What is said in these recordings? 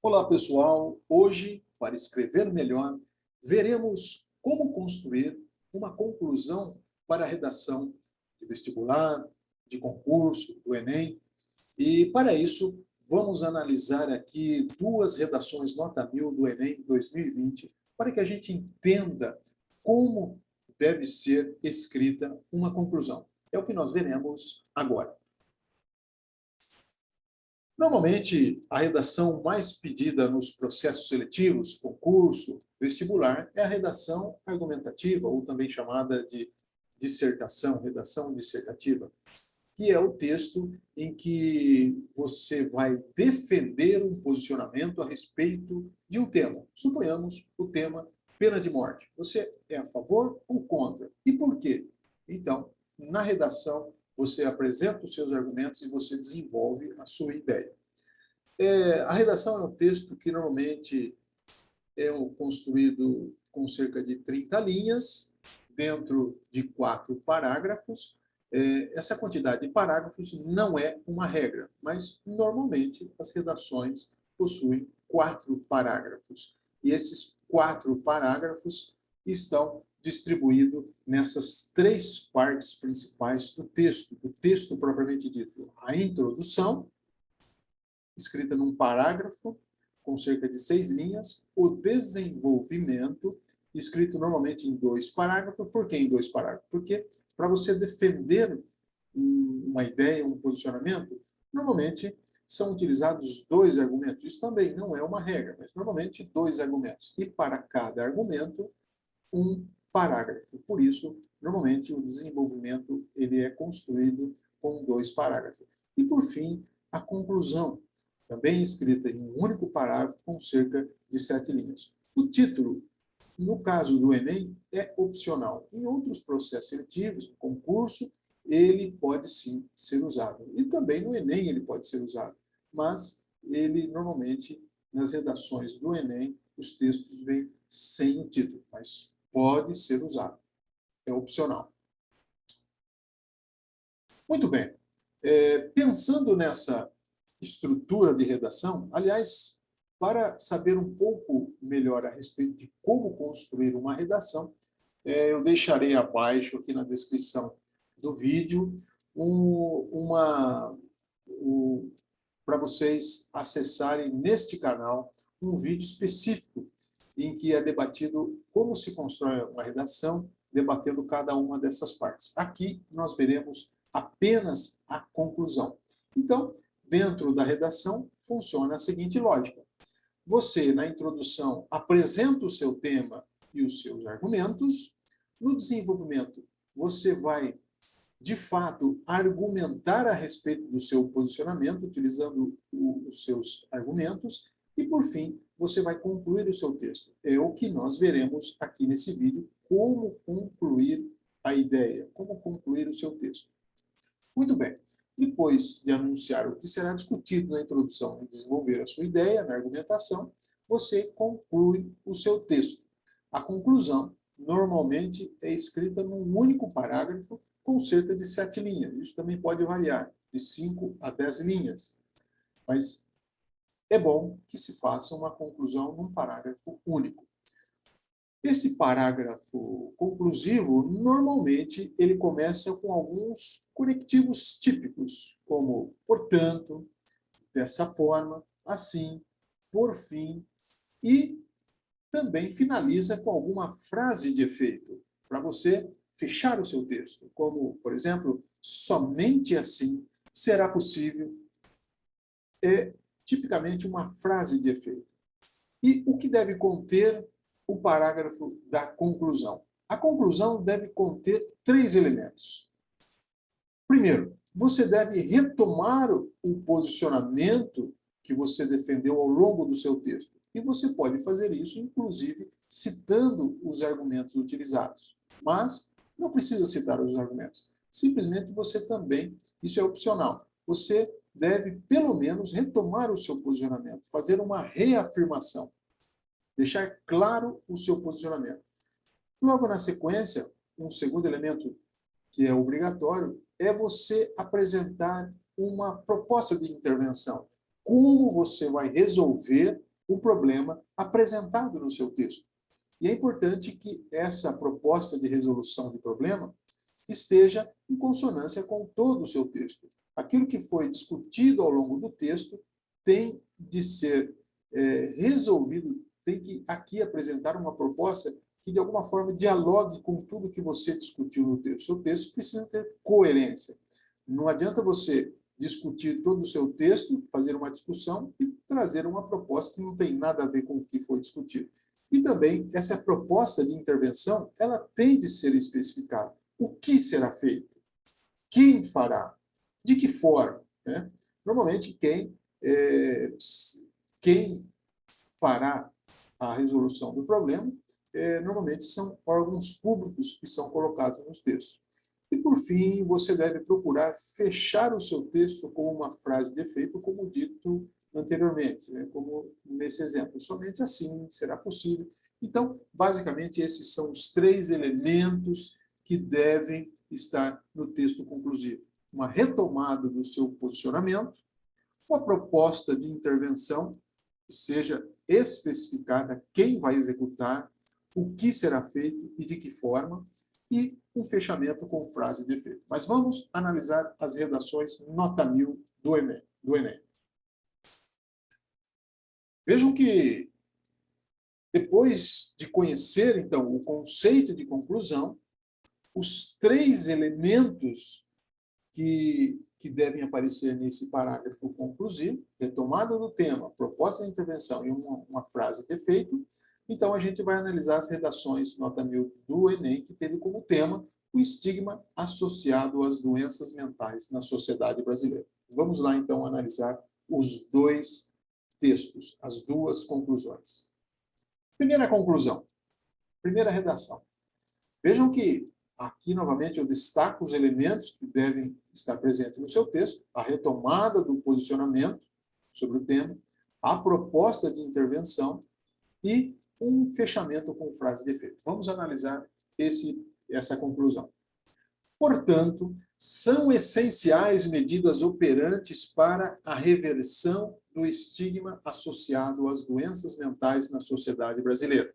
Olá, pessoal! Hoje, para escrever melhor, veremos como construir uma conclusão para a redação de vestibular, de concurso, do Enem. E, para isso, vamos analisar aqui duas redações nota 1000 do Enem 2020, para que a gente entenda como deve ser escrita uma conclusão. É o que nós veremos agora. Normalmente, a redação mais pedida nos processos seletivos, concurso, vestibular, é a redação argumentativa, ou também chamada de dissertação, redação dissertativa, que é o texto em que você vai defender um posicionamento a respeito de um tema. Suponhamos o tema pena de morte. Você é a favor ou contra? E por quê? Então, na redação, você apresenta os seus argumentos e você desenvolve a sua ideia. A redação é um texto que normalmente é construído com cerca de 30 linhas, dentro de 4 parágrafos. Essa quantidade de parágrafos não é uma regra, mas normalmente as redações possuem 4 parágrafos. E esses 4 parágrafos estão distribuídos nessas 3 partes principais do texto propriamente dito. A introdução, escrita num parágrafo, com cerca de 6 linhas, o desenvolvimento, escrito normalmente em 2 parágrafos. Por que em 2 parágrafos? Porque para você defender uma ideia, um posicionamento, normalmente são utilizados 2 argumentos. Isso também não é uma regra, mas normalmente 2 argumentos. E para cada argumento, um parágrafo. Por isso, normalmente o desenvolvimento ele é construído com 2 parágrafos. E por fim, a conclusão, também escrita em um único parágrafo com cerca de 7 linhas. O título, no caso do Enem, é opcional. Em outros processos seletivos, concurso, ele pode sim ser usado. E também no Enem ele pode ser usado. Mas ele, normalmente, nas redações do Enem, os textos vêm sem o título, mas pode ser usado. É opcional. Muito bem. Pensando nessa estrutura de redação, aliás, para saber um pouco melhor a respeito de como construir uma redação, eu deixarei abaixo aqui na descrição do vídeo para vocês acessarem neste canal um vídeo específico em que é debatido como se constrói uma redação, debatendo cada uma dessas partes. Aqui nós veremos apenas a conclusão. Então, dentro da redação, funciona a seguinte lógica. Você, na introdução, apresenta o seu tema e os seus argumentos. No desenvolvimento, você vai, de fato, argumentar a respeito do seu posicionamento, utilizando os seus argumentos. E, por fim, você vai concluir o seu texto. É o que nós veremos aqui nesse vídeo, como concluir a ideia, como concluir o seu texto. Muito bem. Depois de anunciar o que será discutido na introdução e desenvolver a sua ideia na argumentação, você conclui o seu texto. A conclusão, normalmente, é escrita num único parágrafo com cerca de 7 linhas. Isso também pode variar, de 5 a 10 linhas. Mas é bom que se faça uma conclusão num parágrafo único. Esse parágrafo conclusivo, normalmente, ele começa com alguns conectivos típicos, como, portanto, dessa forma, assim, por fim, e também finaliza com alguma frase de efeito, para você fechar o seu texto, como, por exemplo, somente assim será possível. É tipicamente uma frase de efeito. E o que deve conter o parágrafo da conclusão? A conclusão deve conter 3 elementos. Primeiro, você deve retomar o posicionamento que você defendeu ao longo do seu texto. E você pode fazer isso, inclusive, citando os argumentos utilizados. Mas não precisa citar os argumentos. Simplesmente você também, isso é opcional, você deve, pelo menos, retomar o seu posicionamento, fazer uma reafirmação. Deixar claro o seu posicionamento. Logo na sequência, um segundo elemento que é obrigatório é você apresentar uma proposta de intervenção. Como você vai resolver o problema apresentado no seu texto. E é importante que essa proposta de resolução de problema esteja em consonância com todo o seu texto. Aquilo que foi discutido ao longo do texto tem de ser resolvido, tem que aqui apresentar uma proposta que, de alguma forma, dialogue com tudo que você discutiu no texto. O seu texto precisa ter coerência. Não adianta você discutir todo o seu texto, fazer uma discussão e trazer uma proposta que não tem nada a ver com o que foi discutido. E também, essa proposta de intervenção, ela tem de ser especificada. O que será feito? Quem fará? De que forma? Né? Normalmente, quem fará a resolução do problema, normalmente são órgãos públicos que são colocados nos textos. E, por fim, você deve procurar fechar o seu texto com uma frase de efeito, como dito anteriormente, né? Como nesse exemplo. Somente assim será possível. Então, basicamente, esses são os 3 elementos que devem estar no texto conclusivo. Uma retomada do seu posicionamento, uma proposta de intervenção, que seja especificada quem vai executar, o que será feito e de que forma, e um fechamento com frase de efeito. Mas vamos analisar as redações nota 1000 do Enem. Vejam que, depois de conhecer, então, o conceito de conclusão, os 3 elementos que devem aparecer nesse parágrafo conclusivo, retomada do tema, proposta de intervenção e uma frase de efeito. Então, a gente vai analisar as redações nota 1000 do Enem, que teve como tema o estigma associado às doenças mentais na sociedade brasileira. Vamos lá, então, analisar os 2 textos, as 2 conclusões. Primeira conclusão, primeira redação. Vejam que aqui, novamente, eu destaco os elementos que devem estar presentes no seu texto, a retomada do posicionamento sobre o tema, a proposta de intervenção e um fechamento com frase de efeito. Vamos analisar essa conclusão. Portanto, são essenciais medidas operantes para a reversão do estigma associado às doenças mentais na sociedade brasileira.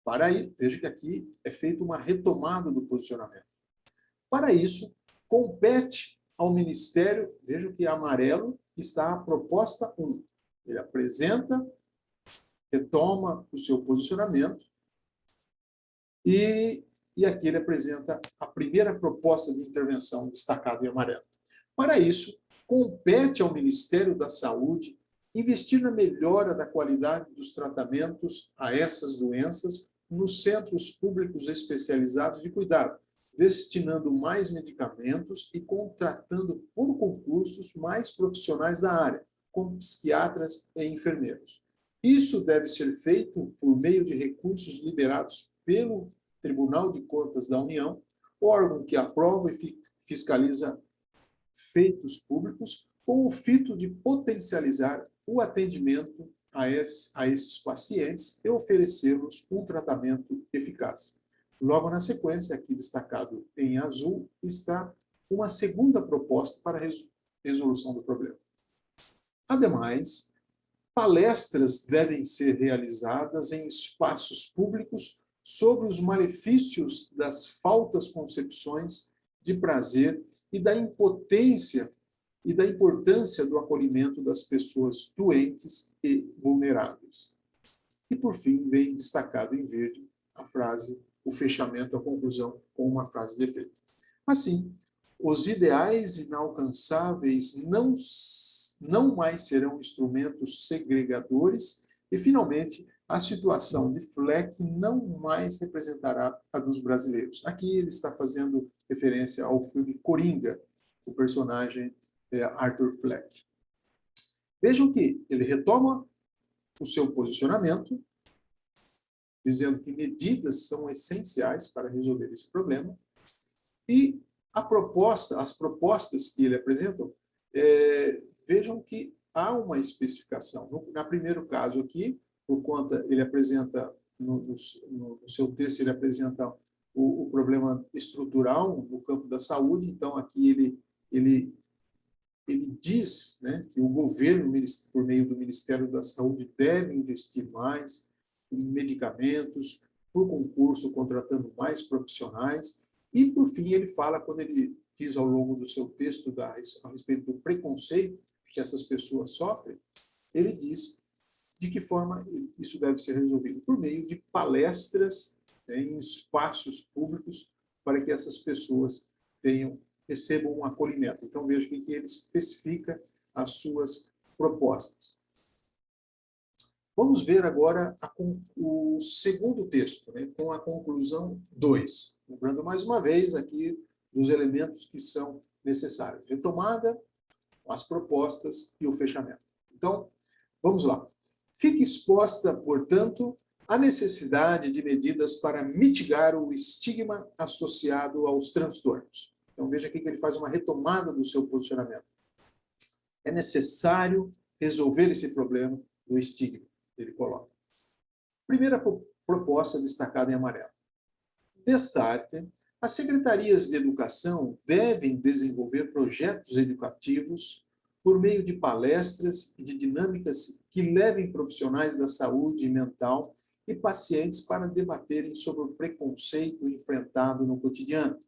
Para aí, veja que aqui é feita uma retomada do posicionamento. Para isso, compete ao Ministério, veja que amarelo está a proposta 1. Ele apresenta, retoma o seu posicionamento e aqui ele apresenta a primeira proposta de intervenção destacada em amarelo. Para isso, compete ao Ministério da Saúde investir na melhora da qualidade dos tratamentos a essas doenças nos centros públicos especializados de cuidado, destinando mais medicamentos e contratando por concursos mais profissionais da área, como psiquiatras e enfermeiros. Isso deve ser feito por meio de recursos liberados pelo Tribunal de Contas da União, órgão que aprova e fiscaliza feitos públicos, com o fito de potencializar o atendimento a esses pacientes e oferecê-los um tratamento eficaz. Logo na sequência, aqui destacado em azul, está uma segunda proposta para a resolução do problema. Ademais, palestras devem ser realizadas em espaços públicos sobre os malefícios das faltas concepções de prazer e da impotência e da importância do acolhimento das pessoas doentes e vulneráveis. E, por fim, vem destacado em verde a frase, o fechamento, a conclusão, com uma frase de efeito. Assim, os ideais inalcançáveis não mais serão instrumentos segregadores e, finalmente, a situação de Fleck não mais representará a dos brasileiros. Aqui ele está fazendo referência ao filme Coringa, o personagem Arthur Fleck. Vejam que ele retoma o seu posicionamento, dizendo que medidas são essenciais para resolver esse problema, e as propostas que ele apresenta, vejam que há uma especificação. No primeiro caso aqui, por conta, ele apresenta, no seu texto, ele apresenta o problema estrutural no campo da saúde, então aqui ele ele diz, né, que o governo, por meio do Ministério da Saúde, deve investir mais em medicamentos, por concurso, contratando mais profissionais. E, por fim, ele fala, quando ele diz ao longo do seu texto a respeito do preconceito que essas pessoas sofrem, ele diz de que forma isso deve ser resolvido? Por meio de palestras, né, em espaços públicos, para que essas pessoas recebam um acolhimento. Então, veja que ele especifica as suas propostas. Vamos ver agora o segundo texto, né, com a conclusão 2. Lembrando mais uma vez aqui dos elementos que são necessários. Retomada, as propostas e o fechamento. Então, vamos lá. Fica exposta, portanto, a necessidade de medidas para mitigar o estigma associado aos transtornos. Então, veja aqui que ele faz uma retomada do seu posicionamento. É necessário resolver esse problema do estigma, ele coloca. Primeira proposta destacada em amarelo. Destaque, as secretarias de educação devem desenvolver projetos educativos por meio de palestras e de dinâmicas que levem profissionais da saúde mental e pacientes para debaterem sobre o preconceito enfrentado no cotidiano,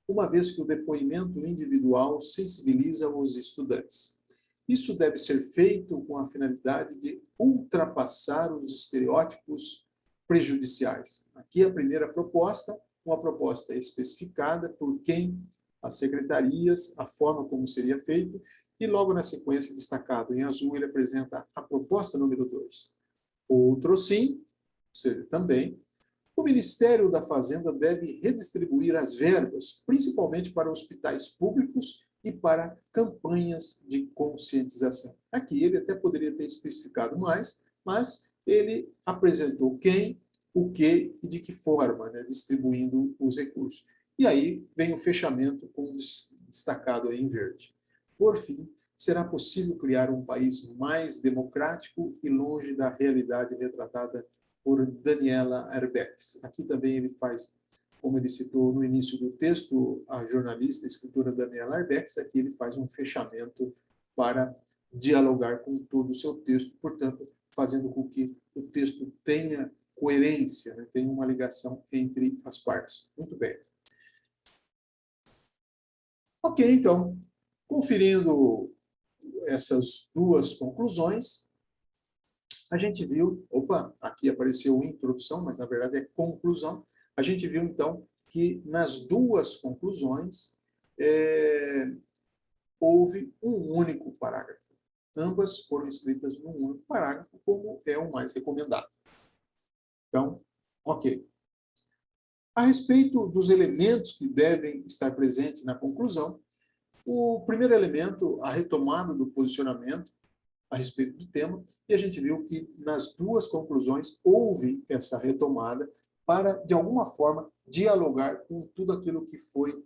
uma vez que o depoimento individual sensibiliza os estudantes. Isso deve ser feito com a finalidade de ultrapassar os estereótipos prejudiciais. Aqui a primeira proposta, uma proposta especificada por quem, as secretarias, a forma como seria feito, e logo na sequência, destacado em azul, ele apresenta a proposta número 2. Outro sim, ou seja, também, o Ministério da Fazenda deve redistribuir as verbas, principalmente para hospitais públicos e para campanhas de conscientização. Aqui ele até poderia ter especificado mais, mas ele apresentou quem, o que e de que forma, né, distribuindo os recursos. E aí vem o fechamento com destacado aí em verde. Por fim, será possível criar um país mais democrático e longe da realidade retratada por Daniela Arbex. Aqui também ele faz, como ele citou no início do texto, a jornalista e escritora Daniela Arbex, aqui ele faz um fechamento para dialogar com todo o seu texto, portanto, fazendo com que o texto tenha coerência, né, tenha uma ligação entre as partes. Muito bem. Ok, então, conferindo essas duas conclusões, a gente viu, aqui apareceu introdução, mas na verdade é conclusão. A gente viu, então, que nas duas conclusões houve um único parágrafo. Ambas foram escritas num único parágrafo, como é o mais recomendado. Então, ok. A respeito dos elementos que devem estar presentes na conclusão, o primeiro elemento, a retomada do posicionamento a respeito do tema, e a gente viu que nas duas conclusões houve essa retomada para, de alguma forma, dialogar com tudo aquilo que foi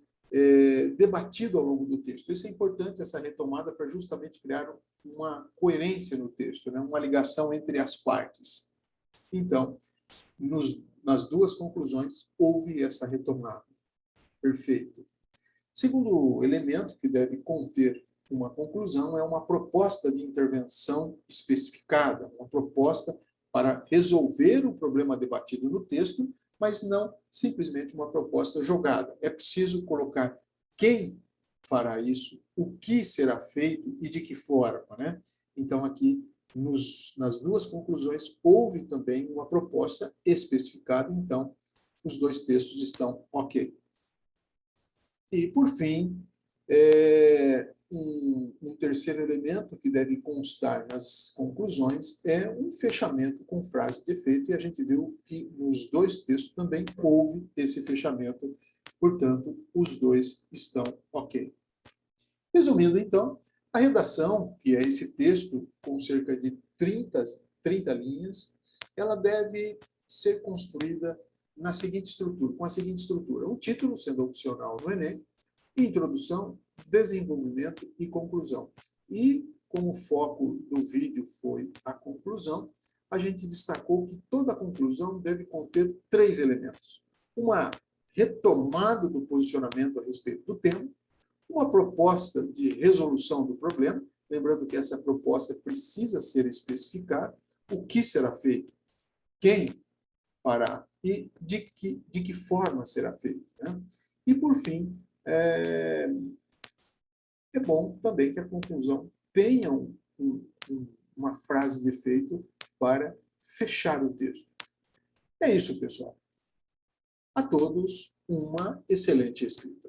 debatido ao longo do texto. Isso é importante, essa retomada, para justamente criar uma coerência no texto, né? Uma ligação entre as partes. Então, nas duas conclusões, houve essa retomada. Perfeito. Segundo elemento que deve conter uma conclusão é uma proposta de intervenção especificada, uma proposta para resolver o problema debatido no texto, mas não simplesmente uma proposta jogada. É preciso colocar quem fará isso, o que será feito e de que forma, né? Então, aqui, nas duas conclusões, houve também uma proposta especificada, então, os dois textos estão ok. E, por fim, um terceiro elemento que deve constar nas conclusões é um fechamento com frase de efeito, e a gente viu que nos dois textos também houve esse fechamento, portanto, os dois estão ok. Resumindo, então, a redação, que é esse texto com cerca de 30 linhas, ela deve ser construída com a seguinte estrutura. O título sendo opcional no Enem, introdução, desenvolvimento e conclusão. E, como o foco do vídeo foi a conclusão, a gente destacou que toda a conclusão deve conter 3 elementos. Uma retomada do posicionamento a respeito do tema, uma proposta de resolução do problema, lembrando que essa proposta precisa ser especificada, o que será feito, quem fará e de que forma será feito, né? E, por fim, é bom também que a conclusão tenha uma frase de efeito para fechar o texto. É isso, pessoal. A todos, uma excelente escrita.